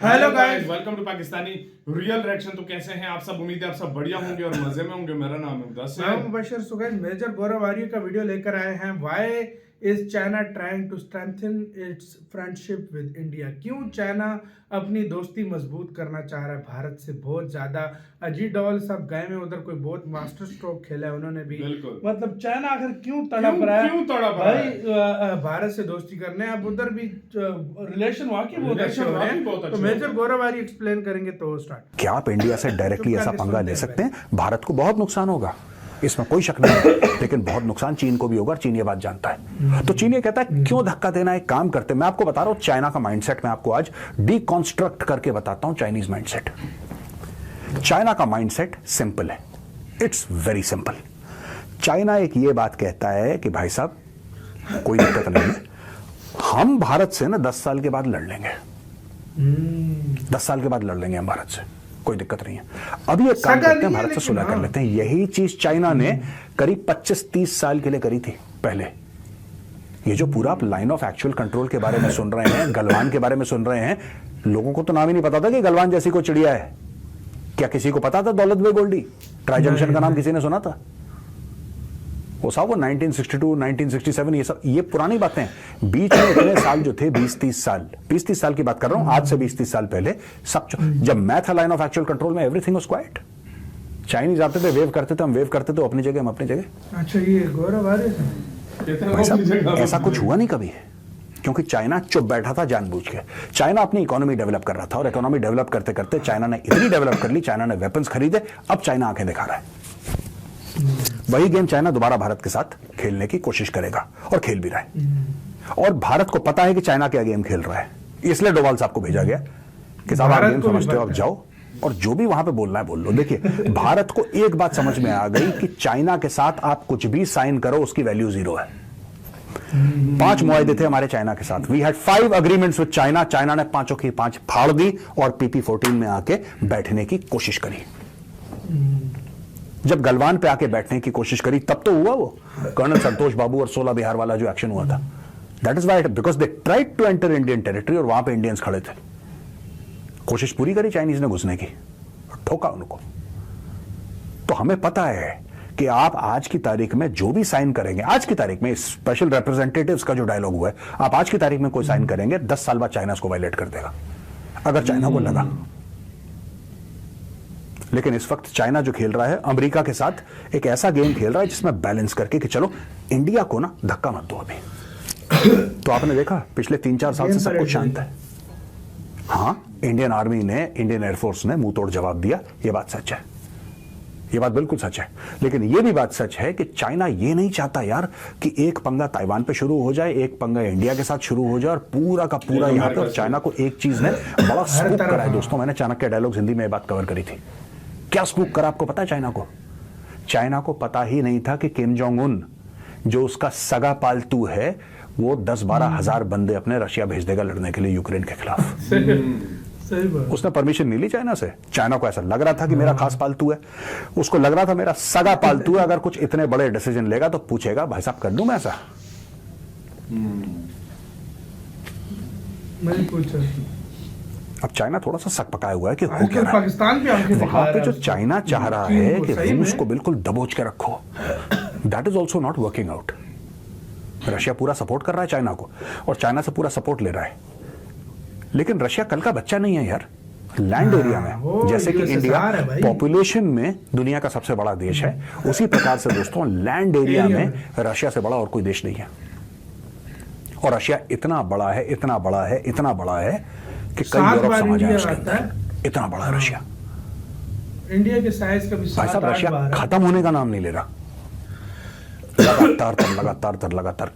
Hello guys, welcome to Pakistani real reaction. तो कैसे हैं आप सब? उम्मीद है आप सब बढ़िया होंगे और मजे में होंगे। मेरा नाम है मुदस्सिर। मैं मुबशर सुगैन। मेजर गौरव आर्य का वीडियो लेकर आए हैं। Why is China trying to strengthen its friendship with India? क्यों चाइना अपनी दोस्ती मजबूत करना चाह रहा है भारत से बहुत ज्यादा? अजीत डोवाल सब गए में उधर, कोई बहुत मास्टर स्ट्रोक खेला है उन्होंने भी। मतलब चाइना आखिर क्यों तड़प रहा है भाई भारत से दोस्ती करने? अब उधर भी रिलेशन वहाँ के बहुत अच्छे हो रहे हैं। तो मेजर गौरव आर्य एक्सप्लेन करेंगे। तो स्टार्ट। क्या आप इंडिया से डायरेक्टली ऐसा पंगा ले सकते हैं? भारत को बहुत नुकसान होगा, इसमें कोई शक नहीं है, लेकिन बहुत नुकसान चीन को भी होगा और चीन ये बात जानता है। तो चीन ये कहता है क्यों धक्का देना, एक काम करते हैं। मैं आपको बता रहा हूं चाइना का माइंडसेट, मैं आपको आज डीकॉन्स्ट्रक्ट करके बताता हूं चाइनीज माइंडसेट। चाइना का माइंडसेट सिंपल है, इट्स वेरी सिंपल। चाइना एक ये बात कहता है कि भाई साहब कोई दिक्कत नहीं है, हम भारत से ना 10 साल के बाद लड़ लेंगे। 10 साल के बाद लड़ लेंगे हम भारत से, कोई दिक्कत नहीं है। अभी एक काम करते हैं, भारत से सुलह कर लेते हैं। यही चीज चाइना ने करीब 25-30 साल के लिए करी थी पहले। ये जो पूरा लाइन ऑफ एक्चुअल कंट्रोल के बारे में सुन रहे हैं, गलवान के बारे में सुन रहे हैं, लोगों को तो नाम ही नहीं पता था कि गलवान जैसी कोई चिड़िया है। क्या किसी को पता था दौलत भाई गोल्डी? ट्राई जंक्शन का नाम किसी ने सुना था? वो साहब वो 1962, 1967 ये सब ये पुरानी बातें हैं। बीच में इतने साल जो थे 20-30 साल की बात कर रहा हूं, आज से 20-30 साल पहले सब जब मैं था लाइन ऑफ एक्चुअल कंट्रोल में, एवरीथिंग वाज क्वाइट। चाइनीज आते थे, वेव करते थे, हम वेव करते थे, अपनी जगह हम अपनी जगह। अच्छा, ये गौरव आ रहे ऐसा कुछ हुआ नहीं कभी, क्योंकि चाइना चुप बैठा था जानबूझ के। चाइना अपनी इकोनॉमी डेवलप कर रहा था और इकोनॉमी डेवलप करते करते चाइना ने इतनी डेवलप कर ली, चाइना ने वेपन्स खरीदे, अब चाइना आंखें दिखा रहा है। वही गेम चाइना दोबारा भारत के साथ खेलने की कोशिश करेगा और खेल भी रहा है। और भारत को पता है कि चाइना क्या गेम खेल रहा है, इसलिए डोवाल साहब को भेजा गया कि साहब आप गेम समझते हो, आप जाओ और जो भी वहां पे बोलना है बोल लो। देखिए, भारत को एक बात समझ में आ गई कि चाइना के साथ आप कुछ भी साइन करो, उसकी वैल्यू जीरो है। 5 मुआहदे थे हमारे चाइना के साथ। We had 5 agreements with China. China ने 5 की 5 फाड़ दी और PP14 में आके बैठने की कोशिश करी। जब गलवान पे आके बैठने की कोशिश करी तब तो हुआ वो कर्नल संतोष बाबू और 16 बिहार वाला जो एक्शन हुआ था। That is why, because they tried to enter Indian territory और वहां पे इंडियंस खड़े थे। कोशिश पूरी करी चाइनीज ने घुसने की, ठोका उनको। तो हमें पता है कि आप आज की तारीख में जो भी साइन करेंगे, आज की तारीख में स्पेशल रिप्रेजेंटेटिव्स का जो डायलॉग हुआ है, आप आज की तारीख में कोई साइन करेंगे, 10 साल बाद चाइना उसको वायलेट कर देगा, अगर चाइना को लगा। लेकिन इस वक्त चाइना जो खेल रहा है अमेरिका के साथ एक ऐसा गेम खेल रहा है जिसमें बैलेंस करके कि चलो इंडिया को ना धक्का मत दो अभी। तो आपने देखा पिछले 3-4 साल से सब कुछ शांत है। हाँ, इंडियन आर्मी ने, इंडियन एयरफोर्स ने मुंह तोड़ जवाब दिया, यह बात सच है, यह बात बिल्कुल सच है। लेकिन यह भी बात सच है कि चाइना ये नहीं चाहता यार कि एक पंगा ताइवान पे शुरू हो जाए, एक पंगा इंडिया के साथ शुरू हो जाए और पूरा का पूरा यहां पे। चाइना को एक चीज ने बड़ा स्कूप करा है दोस्तों। मैंने चाणक्य डायलॉग हिंदी में बात कवर करी थी। क्या स्कूप करा आपको पता है चाइना को? चाइना को पता ही नहीं था कि किम जोंग उन, जो उसका सगा पालतू है, वो 10-12 हजार बंदे अपने रशिया भेज देगा लड़ने के लिए यूक्रेन के खिलाफ। सही बात। उसने परमिशन नहीं ली चाइना से। चाइना को ऐसा लग रहा था कि मेरा खास पालतू है, उसको लग रहा था मेरा सगा पालतू है, अगर कुछ इतने बड़े डिसीजन लेगा तो पूछेगा भाई साहब कर दूं मैं ऐसा? नहीं पूछा। अब चाइना थोड़ा सा सक पकाया हुआ है कि हो क्या रहा है। पाकिस्तान भी आंखें दिखा वहां पे रहा जो है चाइना चाह रहा है कि रूस को बिल्कुल दबोच के रखो, that is also not working out. Russia पूरा सपोर्ट कर रहा है चाइना को और चाइना से पूरा सपोर्ट ले रहा है, लेकिन रशिया कल का बच्चा नहीं है यार। लैंड एरिया में जैसे कि इंडिया पॉपुलेशन में दुनिया का सबसे बड़ा देश है, उसी प्रकार से दोस्तों लैंड एरिया में रशिया से बड़ा और कोई देश नहीं है। और रशिया इतना बड़ा है, इतना बड़ा है, इतना बड़ा है कि कई यूरोप समझ आए उसके अंदर। इतना बड़ा है रशिया। इंडिया के साइज का भी भाई साहब रशिया खत्म होने का नाम नहीं ले रहा, लगातार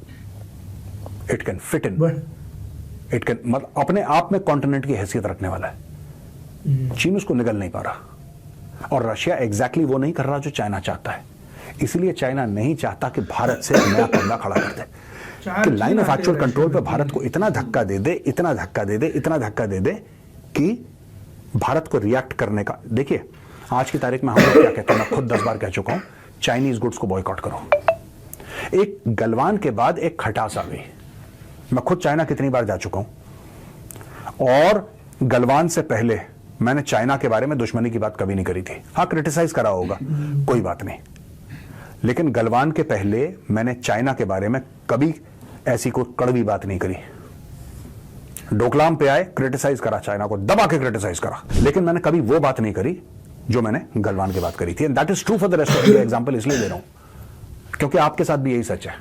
it can fit in, it can, मतलब अपने आप में कॉन्टिनेंट की हैसियत रखने वाला है। चीन उसको निगल नहीं पा रहा और रशिया एग्जैक्टली वो नहीं कर रहा जो चाइना चाहता है। इसलिए चाइना नहीं चाहता कि भारत से नया पंगा खड़ा कर दे, कि लाइन ऑफ एक्चुअल कंट्रोल पे भारत को इतना धक्का दे दे, इतना धक्का दे दे, इतना धक्का दे दे कि भारत को रिएक्ट करने का। देखिए आज की तारीख में हम लोग क्या कहते हैं, मैं खुद 10 बार कह चुका हूं, चाइनीज गुड्स को बॉयकॉट करो। एक गलवान के बाद एक खटास आ गई। मैं खुद चाइना कितनी बार जा चुका हूं और गलवान से पहले मैंने चाइना के बारे में दुश्मनी की बात कभी नहीं करी थी। हाँ, क्रिटिसाइज करा होगा, कोई बात नहीं, लेकिन गलवान के पहले मैंने चाइना के बारे में कभी ऐसी कोई कड़वी बात नहीं करी। डोकलाम पे आए, क्रिटिसाइज करा, चाइना को दबा के क्रिटिसाइज करा, लेकिन मैंने कभी वो बात नहीं करी जो मैंने गलवान की बात करी थी। And that is true for the rest of India. Example इसलिए दे रहा हूं क्योंकि आपके साथ भी यही सच है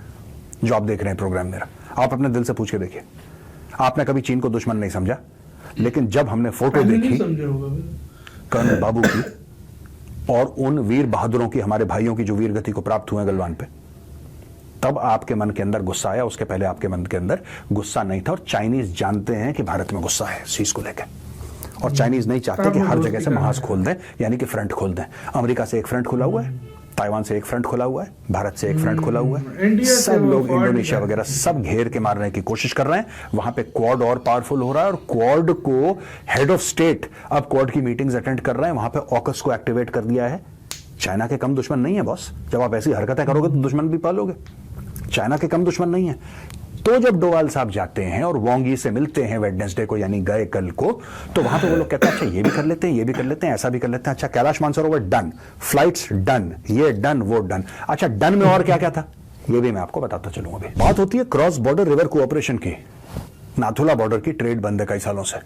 जो आप देख रहे हैं प्रोग्राम मेरा। आप अपने दिल से पूछ के देखिए, आपने कभी चीन को दुश्मन नहीं समझा, लेकिन जब हमने फोटो देखी कर्नल बाबू की और उन वीर बहादुरों की, हमारे भाइयों की जो वीर गति को प्राप्त हुए गलवान पे, तब आपके मन के अंदर गुस्सा आया। उसके पहले आपके मन के अंदर गुस्सा नहीं था। और चाइनीज जानते हैं कि भारत में गुस्सा है इस चीज को लेकर, और चाइनीज नहीं चाहते कि हर जगह से महाज खोल दें, यानी कि फ्रंट खोल दें। अमेरिका से एक फ्रंट खुला हुआ है, ताइवान से एक फ्रंट खुला हुआ है, भारत से एक फ्रंट खुला हुआ है। सब लोग इंडोनेशिया वगैरह सब घेर के मारने की कोशिश कर रहे हैं। वहां पे क्वाड और पावरफुल हो रहा है, और क्वाड को हेड ऑफ स्टेट अब क्वाड की मीटिंग्स अटेंड कर रहे हैं। वहां पे ऑकस को एक्टिवेट कर दिया है। चाइना के कम दुश्मन नहीं है बॉस। जब आप ऐसी हरकतें करोगे तो दुश्मन भी पालोगे। चाइना के कम दुश्मन नहीं है। तो जब डोवाल साहब जाते हैं और वोंग यी से मिलते हैं वेडनेसडे को, यानी गए कल को, तो वहां पे वो लोग कहते हैं अच्छा ये भी कर लेते हैं, ये भी कर लेते हैं, ऐसा भी कर लेते हैं। अच्छा, Kailash Mansarovar done, flights done, ये डन, वो डन। अच्छा, डन में और क्या क्या था ये भी मैं आपको बताता चलूंगा। अभी बात होती है क्रॉस बॉर्डर रिवर कोऑपरेशन की। नाथुला बॉर्डर की ट्रेड बंद है कई सालों से,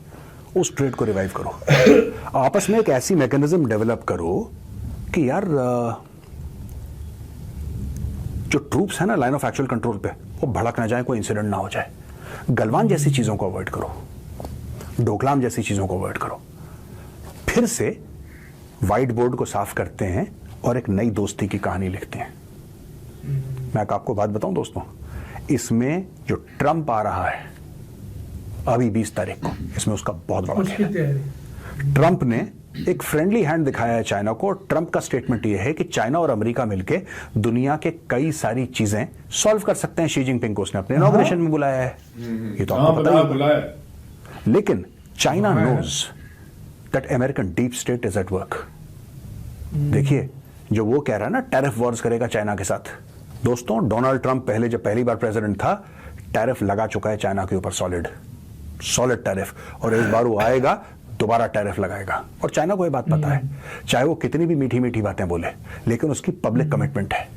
उस ट्रेड को रिवाइव करो। आपस में एक ऐसी मैकेनिज्म डेवलप करो कि यार जो ट्रूप्स है ना लाइन ऑफ एक्चुअल कंट्रोल पे, वो भड़क ना जाए, कोई इंसिडेंट ना हो जाए। गलवान जैसी चीजों को अवॉइड करो, डोकलाम जैसी चीजों को अवॉइड करो। फिर से व्हाइट बोर्ड को साफ करते हैं और एक नई दोस्ती की कहानी लिखते हैं। मैं आपको बात बताऊं दोस्तों, इसमें जो ट्रंप आ रहा है अभी 20 तारीख को, इसमें उसका बहुत बड़ा खेल है। ट्रंप ने एक फ्रेंडली हैंड दिखाया है चाइना को। ट्रंप का स्टेटमेंट यह है कि चाइना और अमेरिका मिलकर दुनिया के कई सारी चीजें सॉल्व कर सकते हैं। शी जिनपिंग को उसने अपने इनॉग्रेशन में बुलाया है, ये तो आपको पता ही है। लेकिन China knows that American deep state is at work. देखिए, जो वो कह रहा है ना टैरिफ वॉर्स करेगा चाइना के साथ, दोस्तों डोनाल्ड ट्रंप पहले जब पहली बार प्रेसिडेंट था, टैरिफ लगा चुका है चाइना के ऊपर, सॉलिड टैरिफ, और इस बार वो आएगा दोबारा टैरिफ लगाएगा। और चाइना को ये बात पता है, चाहे वो कितनी भी मीठी मीठी बातें बोले, लेकिन उसकी पब्लिक कमिटमेंट है।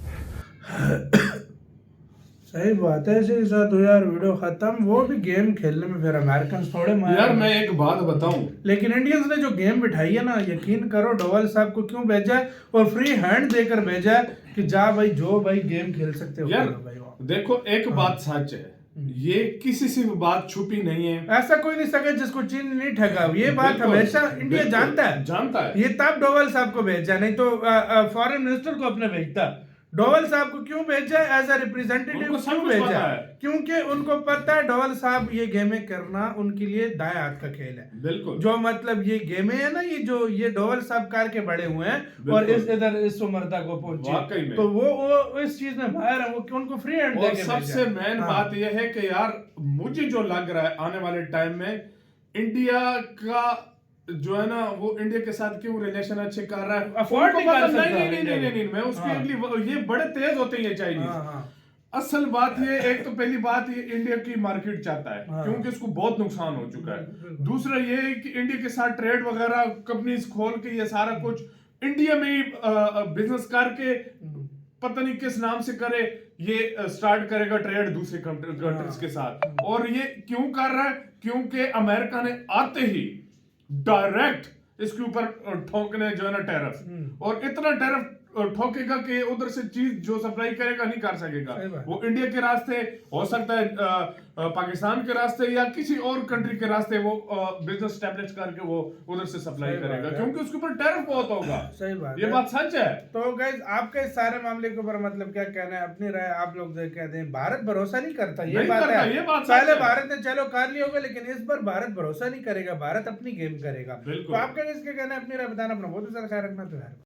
सही बात है। इसी के साथ हो यार वीडियो खत्म। वो भी गेम खेलने में फिर अमेरिकन थोड़े मारे। यार मैं एक बात बताऊं, लेकिन इंडियंस ने जो गेम बिठाई है ना, यकीन करो डोवाल साहब को क्यों भेजा है और फ्री हैंड देकर भेजा है कि जा भाई, जो भाई गेम खेल सकते हो यार भाई। देखो एक बात सच है, ये किसी से भी बात छुपी नहीं है। ऐसा कोई नहीं सका जिसको चीन नहीं ठगा। ये बात हमेशा इंडिया जानता है। ये तब डोवाल साहब को भेजा, नहीं तो फॉरेन मिनिस्टर को अपने भेजता। डोवाल साहब को क्यों भेजा एज ए रिप्रेजेंटेटिव, क्यों भेजा? क्योंकि उनको पता है डोवाल साहब ये गेमें करना उनके लिए दाएं हाथ का खेल है। बिल्कुल, जो मतलब ये गेमें है ना, ये डोवाल साहब कार के बड़े हुए हैं और इस उम्रता को पहुंचे, तो वो इस चीज में माहिर है। वो उनको फ्री हैंड देके भेजा। सबसे मेन बात यह है कि यार मुझे जो लग रहा है आने वाले टाइम में इंडिया का जो है ना, वो इंडिया के साथ क्यों रिलेशन अच्छे कर रहा है, अफोर्ड नहीं कर सकता। नहीं, मैं उसकी ये बड़े तेज होते हैं ये चाइनीज। असल बात ये, एक तो पहली बात ये इंडिया की मार्केट चाहता है, क्योंकि इसको बहुत नुकसान हो चुका है। दूसरा ये है कि इंडिया के साथ ट्रेड वगैरह कंपनीज खोल के ये सारा कुछ इंडिया में ही बिजनेस करके पता नहीं किस नाम से करे, ये स्टार्ट करेगा ट्रेड दूसरे कंट्रीज के साथ। और ये क्यों कर रहा है? क्योंकि अमेरिका ने आते ही डायरेक्ट इसके ऊपर ठोकने जो है ना टैरिफ, और इतना टैरिफ ठोकेगा कि उधर से चीज जो सप्लाई करेगा नहीं कर सकेगा। वो इंडिया के रास्ते हो सकता है, पाकिस्तान के रास्ते या किसी और कंट्री के रास्ते वो बिजनेस स्टैब्लिश करके वो उधर से सप्लाई करेगा, क्योंकि उसके ऊपर टैरिफ बहुत होगा। सही बात, ये बात सच है। तो गाइस, आपके इस सारे मामले के ऊपर मतलब क्या कहना है? अपनी राय आप लोग कहते हैं। भारत भरोसा नहीं करता, ये बात है। पहले भारत ने चलो कर लिया होगा, लेकिन इस बार भारत भरोसा नहीं करेगा। भारत अपनी गेम करेगा। तो आपका इसके कहना है, अपनी राय बताना, अपना बहुत सारा ख्याल रखना। तो यार